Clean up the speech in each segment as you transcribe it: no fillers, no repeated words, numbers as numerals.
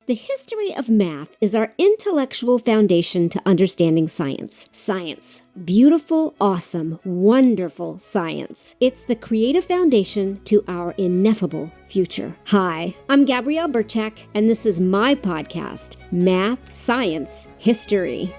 The history of math is our intellectual foundation to understanding science. Science. Beautiful, awesome, wonderful science. It's the creative foundation to our ineffable future. Hi, I'm Gabrielle Burchak, and this is my podcast, Math, Science, History.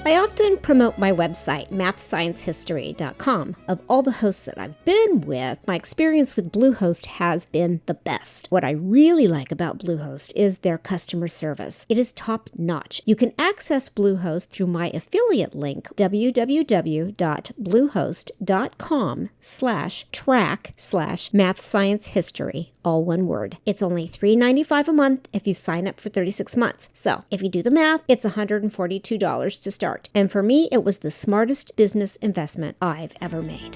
I often promote my website, mathsciencehistory.com. Of all the hosts that I've been with, my experience with Bluehost has been the best. What I really like about Bluehost is their customer service. It is top-notch. You can access Bluehost through my affiliate link, www.bluehost.com/track/mathsciencehistory. All one word. It's only $3.95 a month if you sign up for 36 months. So if you do the math, it's $142 to start. And for me, it was the smartest business investment I've ever made.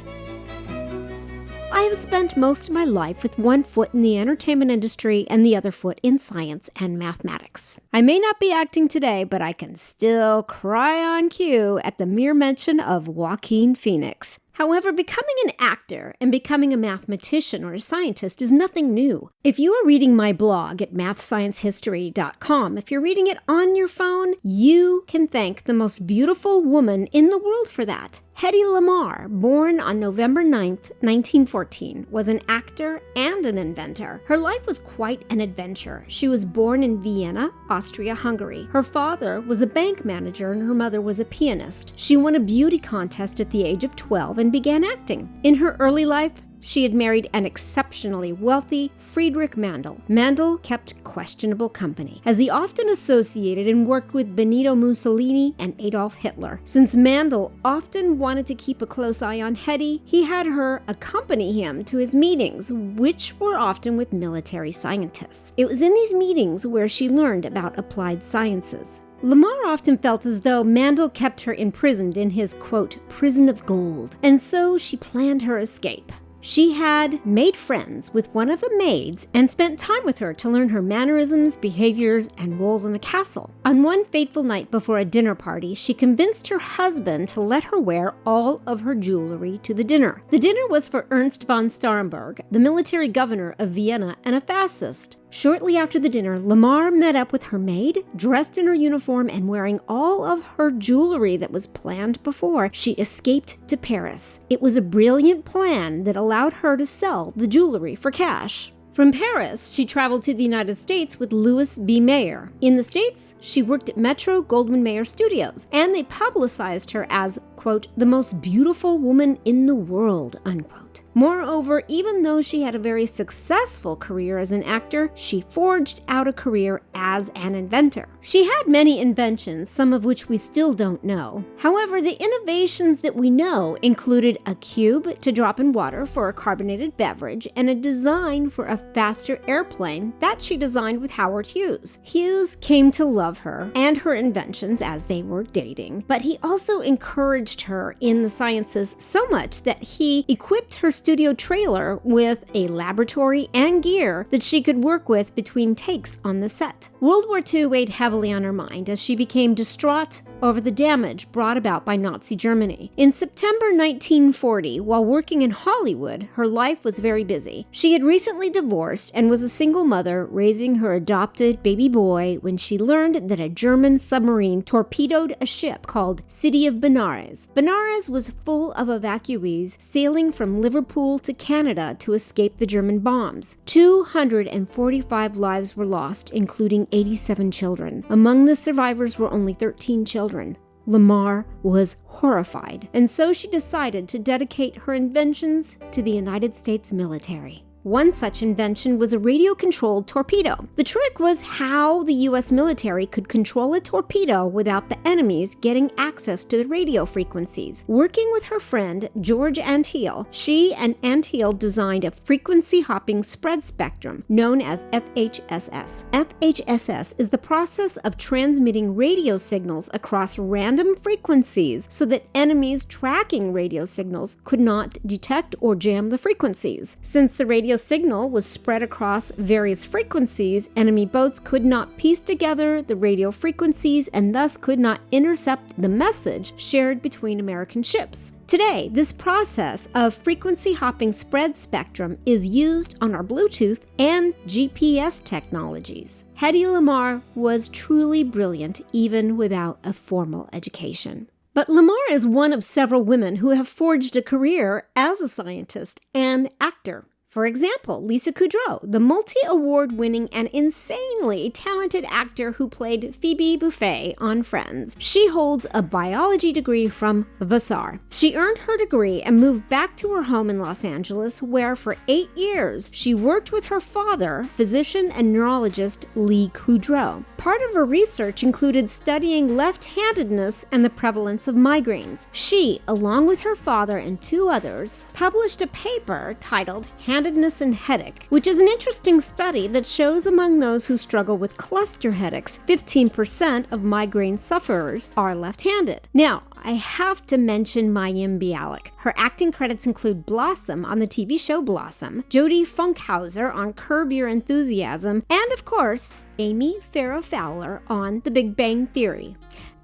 I have spent most of my life with one foot in the entertainment industry and the other foot in science and mathematics. I may not be acting today, but I can still cry on cue at the mere mention of Joaquin Phoenix. However, becoming an actor and becoming a mathematician or a scientist is nothing new. If you are reading my blog at mathsciencehistory.com, if you're reading it on your phone, you can thank the most beautiful woman in the world for that. Hedy Lamarr, born on November 9th, 1914, was an actor and an inventor. Her life was quite an adventure. She was born in Vienna, Austria-Hungary. Her father was a bank manager and her mother was a pianist. She won a beauty contest at the age of 12 and began acting. In her early life, she had married an exceptionally wealthy Friedrich Mandl. Mandl kept questionable company, as he often associated and worked with Benito Mussolini and Adolf Hitler. Since Mandl often wanted to keep a close eye on Hedy, he had her accompany him to his meetings, which were often with military scientists. It was in these meetings where she learned about applied sciences. Lamarr often felt as though Mandl kept her imprisoned in his, quote, prison of gold, and so she planned her escape. She had made friends with one of the maids and spent time with her to learn her mannerisms, behaviors, and roles in the castle. On one fateful night before a dinner party, she convinced her husband to let her wear all of her jewelry to the dinner. The dinner was for Ernst von Starrenberg, the military governor of Vienna and a fascist. Shortly after the dinner, Lamarr met up with her maid, dressed in her uniform and wearing all of her jewelry that was planned before. She escaped to Paris. It was a brilliant plan that allowed her to sell the jewelry for cash. From Paris, she traveled to the United States with Louis B. Mayer. In the States, she worked at Metro-Goldwyn-Mayer Studios, and they publicized her as, quote, the most beautiful woman in the world, unquote. Moreover, even though she had a very successful career as an actor, she forged out a career as an inventor. She had many inventions, some of which we still don't know. However, the innovations that we know included a cube to drop in water for a carbonated beverage and a design for a faster airplane that she designed with Howard Hughes. Hughes came to love her and her inventions as they were dating, but he also encouraged her in the sciences so much that he equipped her studio trailer with a laboratory and gear that she could work with between takes on the set. World War II weighed heavily on her mind as she became distraught over the damage brought about by Nazi Germany. In September 1940, while working in Hollywood, her life was very busy. She had recently divorced and was a single mother raising her adopted baby boy when she learned that a German submarine torpedoed a ship called City of Benares. Benares was full of evacuees sailing from Liverpool to Canada to escape the German bombs. 245 lives were lost, including 87 children. Among the survivors were only 13 children. Lamarr was horrified, and so she decided to dedicate her inventions to the United States military. One such invention was a radio-controlled torpedo. The trick was how the U.S. military could control a torpedo without the enemies getting access to the radio frequencies. Working with her friend, George Antheil, she and Antheil designed a frequency-hopping spread spectrum known as FHSS. FHSS is the process of transmitting radio signals across random frequencies so that enemies tracking radio signals could not detect or jam the frequencies. Since the radio radio signal was spread across various frequencies, enemy boats could not piece together the radio frequencies and thus could not intercept the message shared between American ships. Today, this process of frequency hopping spread spectrum is used on our Bluetooth and GPS technologies. Hedy Lamarr was truly brilliant even without a formal education. But Lamarr is one of several women who have forged a career as a scientist and actor. For example, Lisa Kudrow, the multi-award-winning and insanely talented actor who played Phoebe Buffay on Friends. She holds a biology degree from Vassar. She earned her degree and moved back to her home in Los Angeles, where for 8 years she worked with her father, physician and neurologist Lee Kudrow. Part of her research included studying left-handedness and the prevalence of migraines. She, along with her father and 2 others, published a paper titled Handedness and Headache, which is an interesting study that shows among those who struggle with cluster headaches, 15% of migraine sufferers are left-handed. Now, I have to mention Mayam Bialik. Her acting credits include Blossom on the TV show Blossom, Jodie Funkhauser on Curb Your Enthusiasm, and of course, Amy Farrah Fowler on The Big Bang Theory.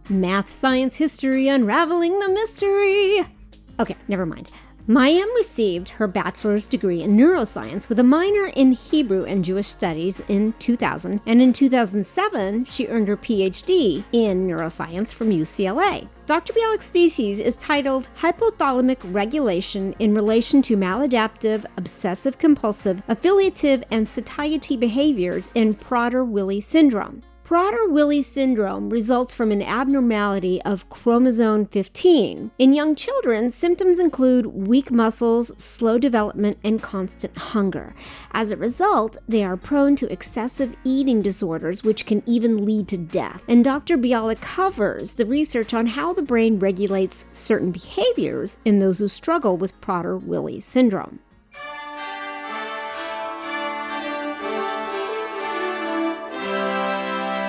Math, science, history, unraveling the mystery. Okay, never mind. Mayam received her bachelor's degree in neuroscience with a minor in Hebrew and Jewish studies in 2000, and in 2007, she earned her PhD in neuroscience from UCLA. Dr. Bialik's thesis is titled Hypothalamic Regulation in Relation to Maladaptive, Obsessive-Compulsive, Affiliative, and Satiety Behaviors in Prader-Willi Syndrome. Prader-Willi syndrome results from an abnormality of chromosome 15. In young children, symptoms include weak muscles, slow development, and constant hunger. As a result, they are prone to excessive eating disorders, which can even lead to death. And Dr. Bialik covers the research on how the brain regulates certain behaviors in those who struggle with Prader-Willi syndrome.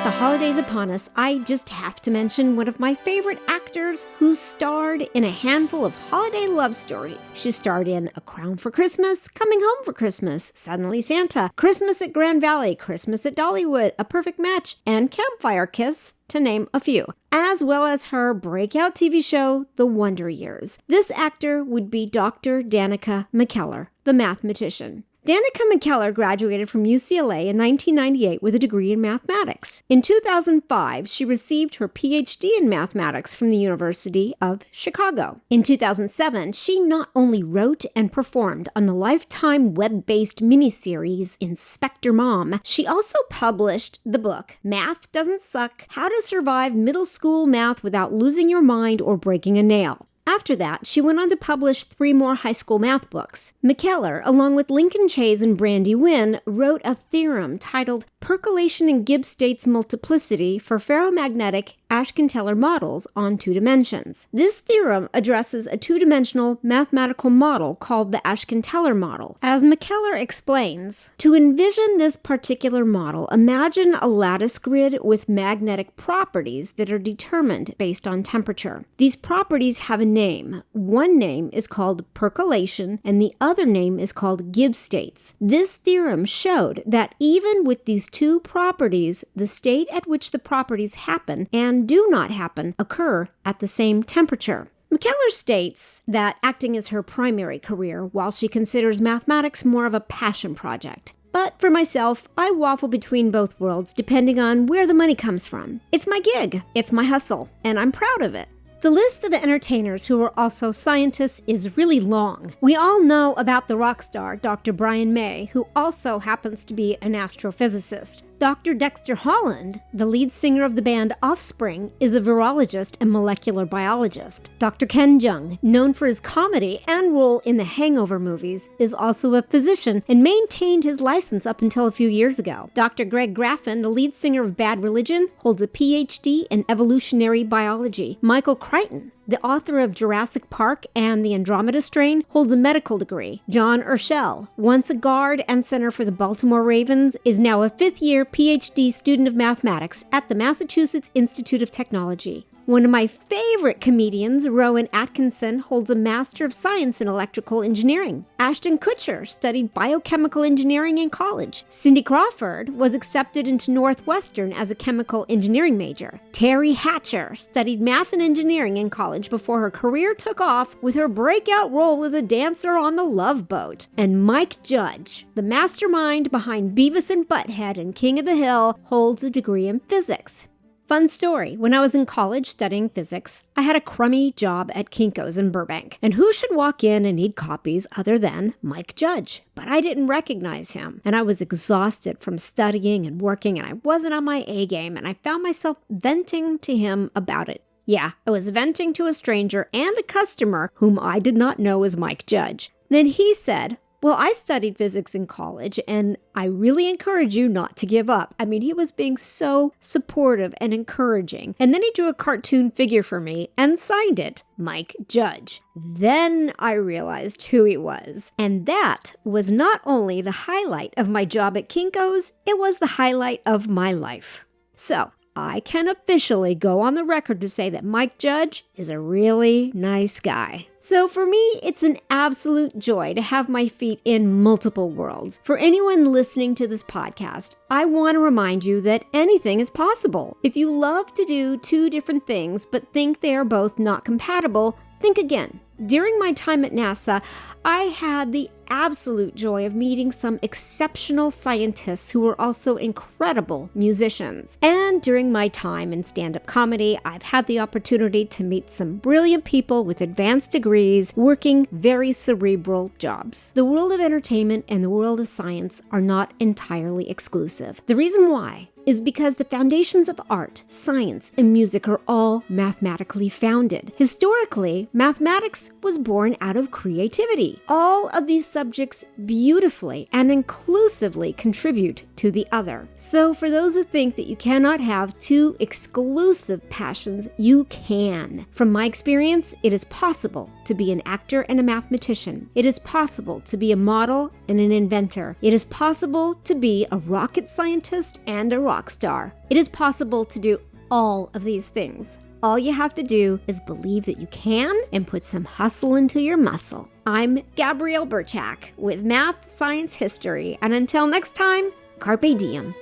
The holidays upon us, I just have to mention one of my favorite actors who starred in a handful of holiday love stories. She starred in A Crown for Christmas, Coming Home for Christmas, Suddenly Santa, Christmas at Grand Valley, Christmas at Dollywood, A Perfect Match, and Campfire Kiss, to name a few, as well as her breakout TV show, The Wonder Years. This actor would be Dr. Danica Mckellar, the mathematician. Danica Mckellar graduated from UCLA in 1998 with a degree in mathematics. In 2005, she received her PhD in mathematics from the University of Chicago. In 2007, she not only wrote and performed on the Lifetime web-based miniseries Inspector Mom, she also published the book Math Doesn't Suck: How to Survive Middle School Math Without Losing Your Mind or Breaking a Nail. After that, she went on to publish 3 more high school math books. Mckellar, along with Lincoln Chase and Brandy Wynn, wrote a theorem titled Percolation in Gibbs States Multiplicity for Ferromagnetic Ashken-Teller Models on 2 Dimensions. This theorem addresses a 2-dimensional mathematical model called the Ashken-Teller model. As Mckellar explains, to envision this particular model, imagine a lattice grid with magnetic properties that are determined based on temperature. These properties have a name. One name is called percolation, and the other name is called Gibbs states. This theorem showed that even with these 2 properties, the state at which the properties happen and do not happen occur at the same temperature. Mckellar states that acting is her primary career, while she considers mathematics more of a passion project. But for myself, I waffle between both worlds depending on where the money comes from. It's my gig, it's my hustle, and I'm proud of it. The list of entertainers who are also scientists is really long. We all know about the rock star, Dr. Brian May, who also happens to be an astrophysicist. Dr. Dexter Holland, the lead singer of the band Offspring, is a virologist and molecular biologist. Dr. Ken Jeong, known for his comedy and role in the Hangover movies, is also a physician and maintained his license up until a few years ago. Dr. Greg Graffin, the lead singer of Bad Religion, holds a PhD in evolutionary biology. Michael Crichton, the author of Jurassic Park and the Andromeda Strain, holds a medical degree. John Urschel, once a guard and center for the Baltimore Ravens, is now a 5th-year PhD student of mathematics at the Massachusetts Institute of Technology. One of my favorite comedians, Rowan Atkinson, holds a Master of Science in Electrical Engineering. Ashton Kutcher studied biochemical engineering in college. Cindy Crawford was accepted into Northwestern as a chemical engineering major. Terry Hatcher studied math and engineering in college before her career took off with her breakout role as a dancer on The Love Boat. And Mike Judge, the mastermind behind Beavis and Butthead and King of the Hill, holds a degree in physics. Fun story, when I was in college studying physics, I had a crummy job at Kinko's in Burbank. And who should walk in and need copies other than Mike Judge? But I didn't recognize him. And I was exhausted from studying and working, and I wasn't on my A game, and I found myself venting to him about it. Yeah, I was venting to a stranger and a customer whom I did not know as Mike Judge. Then he said, "Well, I studied physics in college, and I really encourage you not to give up." I mean, he was being so supportive and encouraging. And then he drew a cartoon figure for me and signed it, Mike Judge. Then I realized who he was. And that was not only the highlight of my job at Kinko's, it was the highlight of my life. So, I can officially go on the record to say that Mike Judge is a really nice guy. So for me, it's an absolute joy to have my feet in multiple worlds. For anyone listening to this podcast, I want to remind you that anything is possible. If you love to do two different things but think they are both not compatible, think again. During my time at NASA, I had the absolute joy of meeting some exceptional scientists who were also incredible musicians. And during my time in stand-up comedy, I've had the opportunity to meet some brilliant people with advanced degrees working very cerebral jobs. The world of entertainment and the world of science are not entirely exclusive. The reason why is because the foundations of art, science, and music are all mathematically founded. Historically, mathematics was born out of creativity. All of these subjects beautifully and inclusively contribute to the other. So for those who think that you cannot have two exclusive passions, you can. From my experience, it is possible to be an actor and a mathematician. It is possible to be a model and an inventor. It is possible to be a rocket scientist and a rock star. It is possible to do all of these things. All you have to do is believe that you can and put some hustle into your muscle. I'm Gabrielle Burchak with Math, Science, History, and until next time, carpe diem.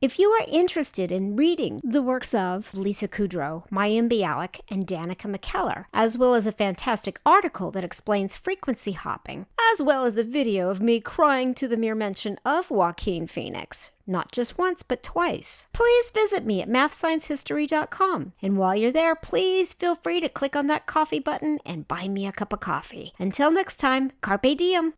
If you are interested in reading the works of Lisa Kudrow, Mayam Bialik, and Danica Mckellar, as well as a fantastic article that explains frequency hopping, as well as a video of me crying to the mere mention of Joaquin Phoenix, not just once, but twice, please visit me at mathsciencehistory.com. And while you're there, please feel free to click on that coffee button and buy me a cup of coffee. Until next time, carpe diem.